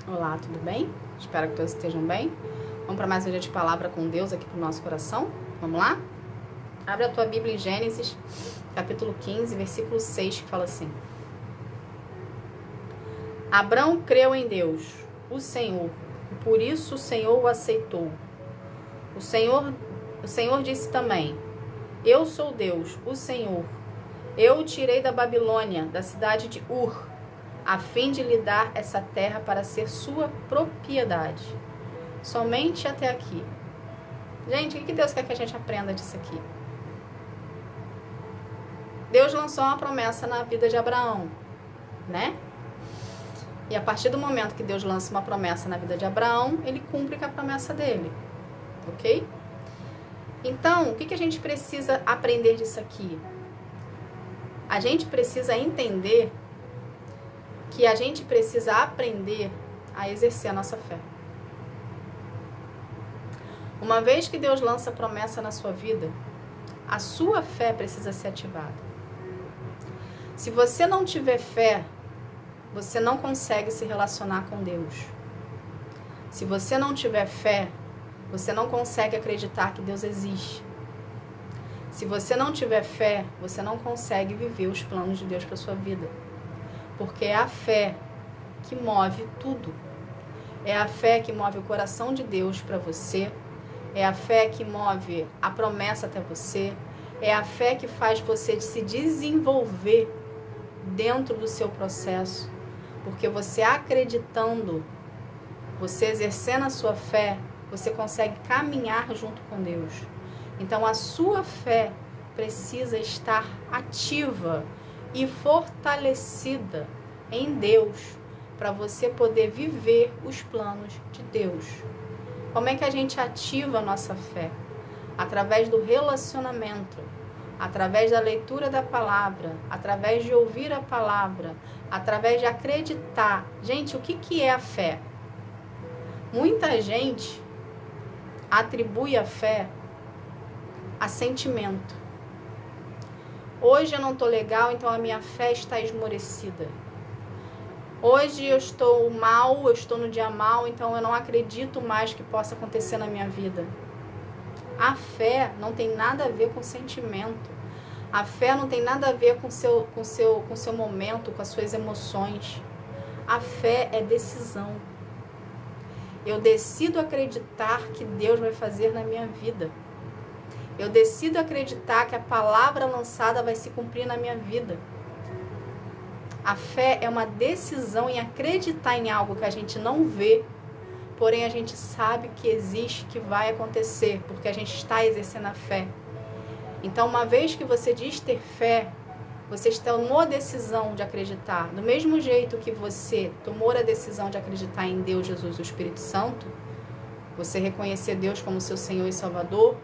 Olá, tudo bem? Espero que todos estejam bem. Vamos para mais um dia de palavra com Deus aqui para o nosso coração? Vamos lá? Abre a tua Bíblia em Gênesis, capítulo 15, versículo 6, que fala assim: Abrão creu em Deus, o Senhor, e por isso o Senhor o aceitou. O Senhor disse também: Eu sou Deus, o Senhor. Eu o tirei da Babilônia, da cidade de Ur, a fim de lhe dar essa terra para ser sua propriedade. Somente até aqui. Gente, o que Deus quer que a gente aprenda disso aqui? Deus lançou uma promessa na vida de Abraão, né? E a partir do momento que Deus lança uma promessa na vida de Abraão, ele cumpre com a promessa dele, ok? Então, o que a gente precisa aprender disso aqui? A gente precisa entender que a gente precisa aprender a exercer a nossa fé. Uma vez que Deus lança promessa na sua vida, a sua fé precisa ser ativada. Se você não tiver fé, você não consegue se relacionar com Deus. Se você não tiver fé, você não consegue acreditar que Deus existe. Se você não tiver fé, você não consegue viver os planos de Deus para sua vida. Porque é a fé que move tudo. É a fé que move o coração de Deus para você. É a fé que move a promessa até você. É a fé que faz você se desenvolver dentro do seu processo. Porque você acreditando, você exercendo a sua fé, você consegue caminhar junto com Deus. Então a sua fé precisa estar ativa e fortalecida em Deus para você poder viver os planos de Deus. Como é que a gente ativa a nossa fé? Através do relacionamento, através da leitura da palavra, através de ouvir a palavra, através de acreditar. Gente, o que é a fé? Muita gente atribui a fé a sentimento. Hoje eu não estou legal, então a minha fé está esmorecida. Hoje eu estou mal, eu estou no dia mal, então eu não acredito mais que possa acontecer na minha vida. A fé não tem nada a ver com sentimento. A fé não tem nada a ver com seu momento, com as suas emoções. A fé é decisão. Eu decido acreditar que Deus vai fazer na minha vida. Eu decido acreditar que a palavra lançada vai se cumprir na minha vida. A fé é uma decisão em acreditar em algo que a gente não vê, porém a gente sabe que existe, que vai acontecer, porque a gente está exercendo a fé. Então, uma vez que você diz ter fé, você tomou a decisão de acreditar. Do mesmo jeito que você tomou a decisão de acreditar em Deus, Jesus, o Espírito Santo, você reconhecer Deus como seu Senhor e Salvador,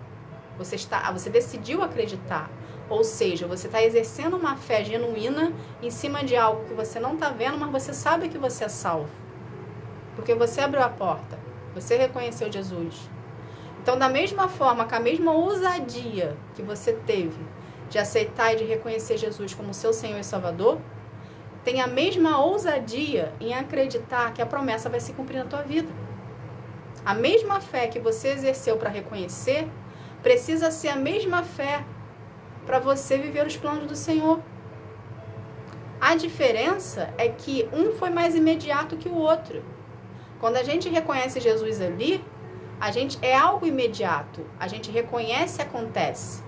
você decidiu acreditar. Ou seja, você está exercendo uma fé genuína em cima de algo que você não está vendo, mas você sabe que você é salvo. Porque você abriu a porta, você reconheceu Jesus. Então, da mesma forma, com a mesma ousadia que você teve de aceitar e de reconhecer Jesus como seu Senhor e Salvador, tem a mesma ousadia em acreditar que a promessa vai se cumprir na tua vida. A mesma fé que você exerceu para reconhecer precisa ser a mesma fé para você viver os planos do Senhor. A diferença é que um foi mais imediato que o outro. Quando a gente reconhece Jesus ali, é algo imediato. A gente reconhece e acontece.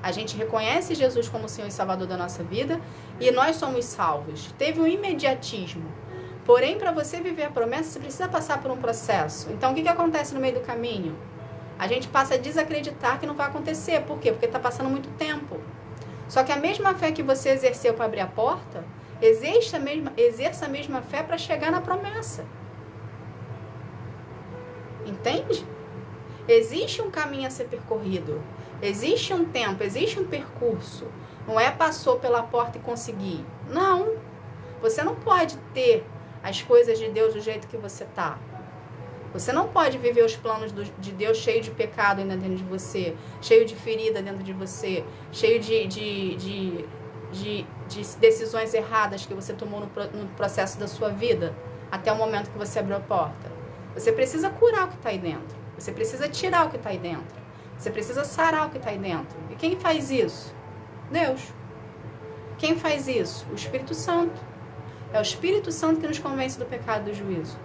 A gente reconhece Jesus como Senhor e Salvador da nossa vida e nós somos salvos. Teve um imediatismo. Porém, para você viver a promessa, você precisa passar por um processo. Então, o que acontece no meio do caminho? A gente passa a desacreditar que não vai acontecer. Por quê? Porque está passando muito tempo. Só que a mesma fé que você exerceu para abrir a porta, exerça a mesma fé para chegar na promessa. Entende? Existe um caminho a ser percorrido. Existe um tempo, existe um percurso. Não é passou pela porta e conseguir. Não. Você não pode ter as coisas de Deus do jeito que você está. Você não pode viver os planos de Deus cheio de pecado ainda dentro de você, cheio de ferida dentro de você, cheio de decisões erradas que você tomou no processo da sua vida. até o momento que você abriu a porta. Você precisa curar o que está aí dentro. Você precisa tirar o que está aí dentro. Você precisa sarar o que está aí dentro. E quem faz isso? Deus. Quem faz isso? O Espírito Santo. É o Espírito Santo que nos convence do pecado e do juízo.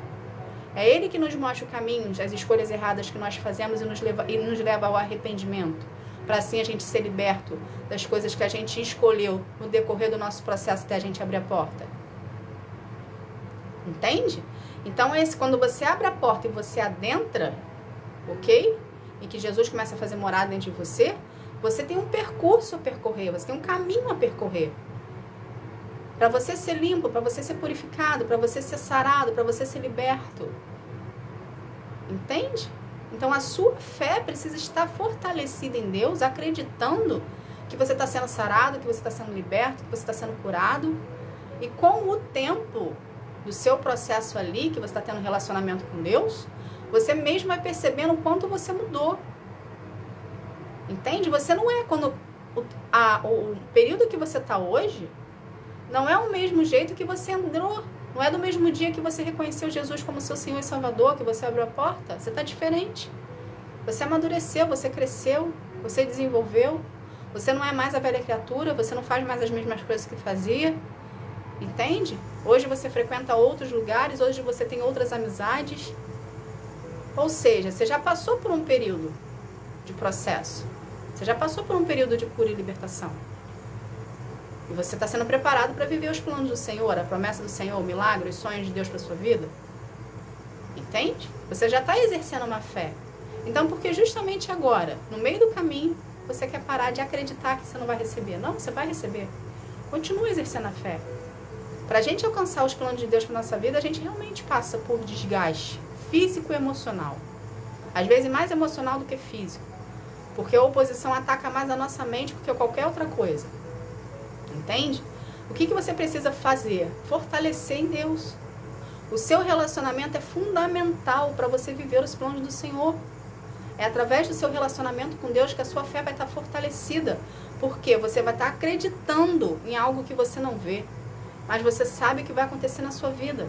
É Ele que nos mostra o caminho, as escolhas erradas que nós fazemos e nos leva ao arrependimento. Para assim a gente ser liberto das coisas que a gente escolheu no decorrer do nosso processo até a gente abrir a porta. Entende? Então, quando você abre a porta e você adentra, ok? E que Jesus começa a fazer morada dentro de você, você tem um percurso a percorrer, você tem um caminho a percorrer. Para você ser limpo, para você ser purificado, para você ser sarado, para você ser liberto. Entende? Então a sua fé precisa estar fortalecida em Deus, acreditando que você está sendo sarado, que você está sendo liberto, que você está sendo curado. E com o tempo do seu processo ali, que você está tendo relacionamento com Deus, você mesmo vai percebendo o quanto você mudou. Entende? Você não é quando o período que você está hoje não é o mesmo jeito que você entrou. Não é do mesmo dia que você reconheceu Jesus como seu Senhor e Salvador, que você abriu a porta. Você está diferente. Você amadureceu, você cresceu, você desenvolveu. Você não é mais a velha criatura, você não faz mais as mesmas coisas que fazia. Entende? Hoje você frequenta outros lugares, hoje você tem outras amizades. Ou seja, você já passou por um período de processo. Você já passou por um período de cura e libertação. E você está sendo preparado para viver os planos do Senhor, a promessa do Senhor, o milagre, os sonhos de Deus para a sua vida. Entende? Você já está exercendo uma fé. Então, por que justamente agora, no meio do caminho, você quer parar de acreditar que você não vai receber? Não, você vai receber. Continua exercendo a fé. Para a gente alcançar os planos de Deus para a nossa vida, a gente realmente passa por desgaste físico e emocional. Às vezes mais emocional do que físico. Porque a oposição ataca mais a nossa mente do que qualquer outra coisa. Entende? O que você precisa fazer? Fortalecer em Deus. O seu relacionamento é fundamental para você viver os planos do Senhor. É através do seu relacionamento com Deus que a sua fé vai estar fortalecida. Porque você vai estar acreditando em algo que você não vê. Mas você sabe o que vai acontecer na sua vida.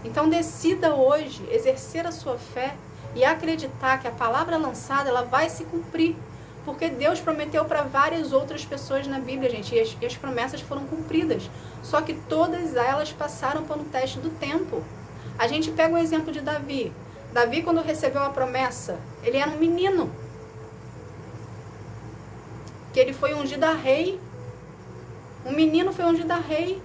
Então decida hoje exercer a sua fé e acreditar que a palavra lançada ela vai se cumprir. Porque Deus prometeu para várias outras pessoas na Bíblia, gente, e as promessas foram cumpridas. Só que todas elas passaram por um teste do tempo. A gente pega o exemplo de Davi. Davi, quando recebeu a promessa, ele era um menino. Que ele foi ungido a rei. Um menino foi ungido a rei.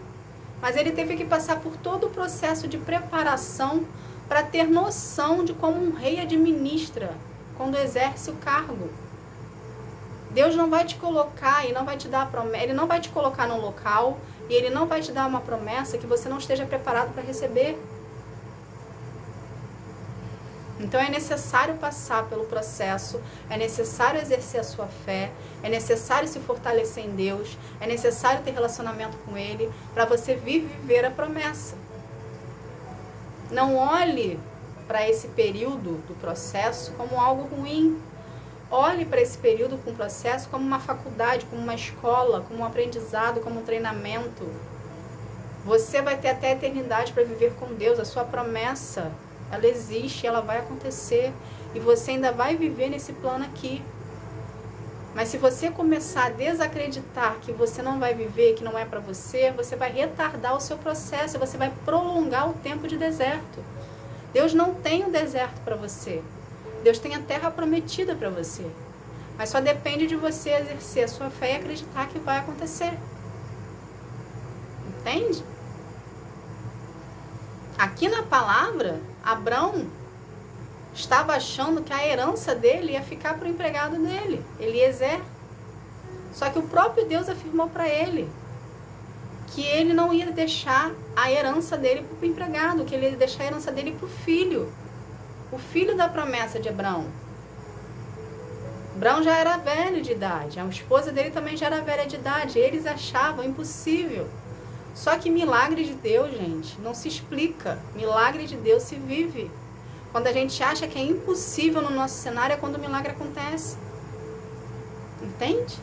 Mas ele teve que passar por todo o processo de preparação para ter noção de como um rei administra quando exerce o cargo. Deus não vai te colocar e não vai te dar a promessa, Ele não vai te colocar num local e Ele não vai te dar uma promessa que você não esteja preparado para receber. Então é necessário passar pelo processo, é necessário exercer a sua fé, é necessário se fortalecer em Deus, é necessário ter relacionamento com Ele para você viver a promessa. Não olhe para esse período do processo como algo ruim. Olhe para esse período com o processo como uma faculdade, como uma escola, como um aprendizado, como um treinamento. Você vai ter até a eternidade para viver com Deus. A sua promessa, ela existe, ela vai acontecer. E você ainda vai viver nesse plano aqui. Mas se você começar a desacreditar que você não vai viver, que não é para você, você vai retardar o seu processo, você vai prolongar o tempo de deserto. Deus não tem um deserto para você. Deus tem a terra prometida para você. Mas só depende de você exercer a sua fé e acreditar que vai acontecer. Entende? Aqui na palavra, Abrão estava achando que a herança dele ia ficar para o empregado dele, Eliezer. Só que o próprio Deus afirmou para ele que ele não ia deixar a herança dele para o empregado, que ele ia deixar a herança dele para o filho. O filho da promessa de Abrão. Abrão já era velho de idade. A esposa dele também já era velha de idade. Eles achavam impossível. Só que milagre de Deus, gente, não se explica. Milagre de Deus se vive. Quando a gente acha que é impossível no nosso cenário, é quando o milagre acontece. Entende?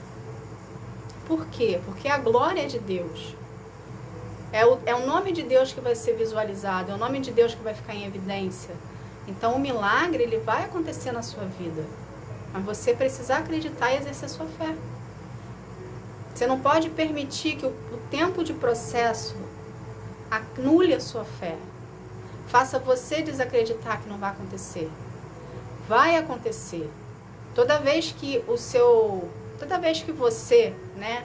Por quê? Porque a glória é de Deus. É o nome de Deus que vai ser visualizado, é o nome de Deus que vai ficar em evidência. Então o milagre, ele vai acontecer na sua vida. Mas você precisa acreditar e exercer sua fé. Você não pode permitir que o tempo de processo anule a sua fé. Faça você desacreditar que não vai acontecer. Vai acontecer. Toda vez que você, né,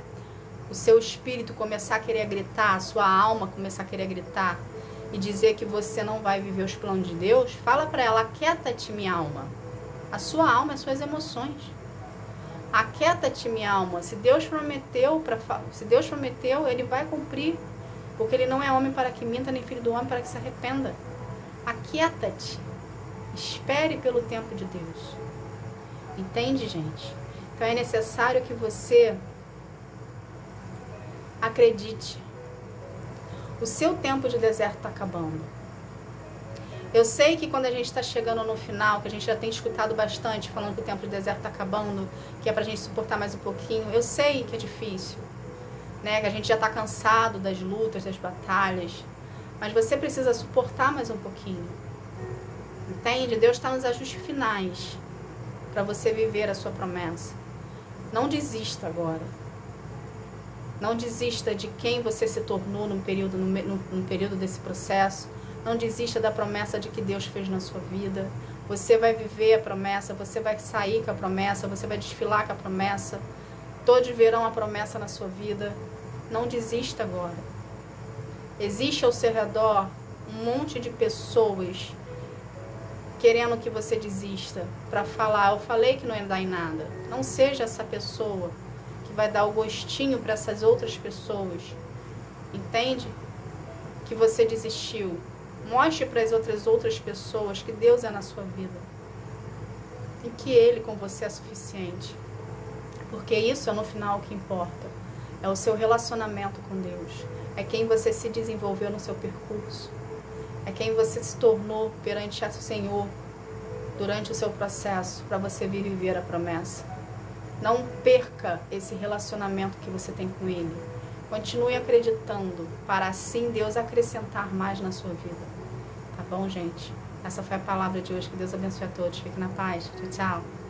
o seu espírito começar a querer gritar, a sua alma começar a querer gritar e dizer que você não vai viver os planos de Deus, fala para ela: aquieta-te, minha alma. A sua alma, as suas emoções. Aquieta-te, minha alma. Se Deus prometeu, Ele vai cumprir. Porque Ele não é homem para que minta, nem filho do homem para que se arrependa. Aquieta-te. Espere pelo tempo de Deus. Entende, gente? Então é necessário que você acredite. O seu tempo de deserto está acabando. Eu sei que quando a gente está chegando no final, que a gente já tem escutado bastante, falando que o tempo de deserto está acabando, que é pra gente suportar mais um pouquinho. Eu sei que é difícil, né? Que a gente já está cansado das lutas, das batalhas. Mas você precisa suportar mais um pouquinho. Entende? Deus está nos ajustes finais para você viver a sua promessa. Não desista agora. Não desista de quem você se tornou no período desse processo. Não desista da promessa de que Deus fez na sua vida. Você vai viver a promessa, você vai sair com a promessa, você vai desfilar com a promessa. Todos verão a promessa na sua vida. Não desista agora. Existe ao seu redor um monte de pessoas querendo que você desista, para falar: eu falei que não ia dar em nada. Não seja essa pessoa que vai dar o gostinho para essas outras pessoas. Entende? Que você desistiu. Mostre para as outras pessoas que Deus é na sua vida. E que Ele com você é suficiente. Porque isso é no final o que importa. É o seu relacionamento com Deus. É quem você se desenvolveu no seu percurso. É quem você se tornou perante o Senhor durante o seu processo para você vir viver a promessa. Não perca esse relacionamento que você tem com Ele. Continue acreditando para assim Deus acrescentar mais na sua vida. Tá bom, gente? Essa foi a palavra de hoje. Que Deus abençoe a todos. Fique na paz. Tchau, tchau.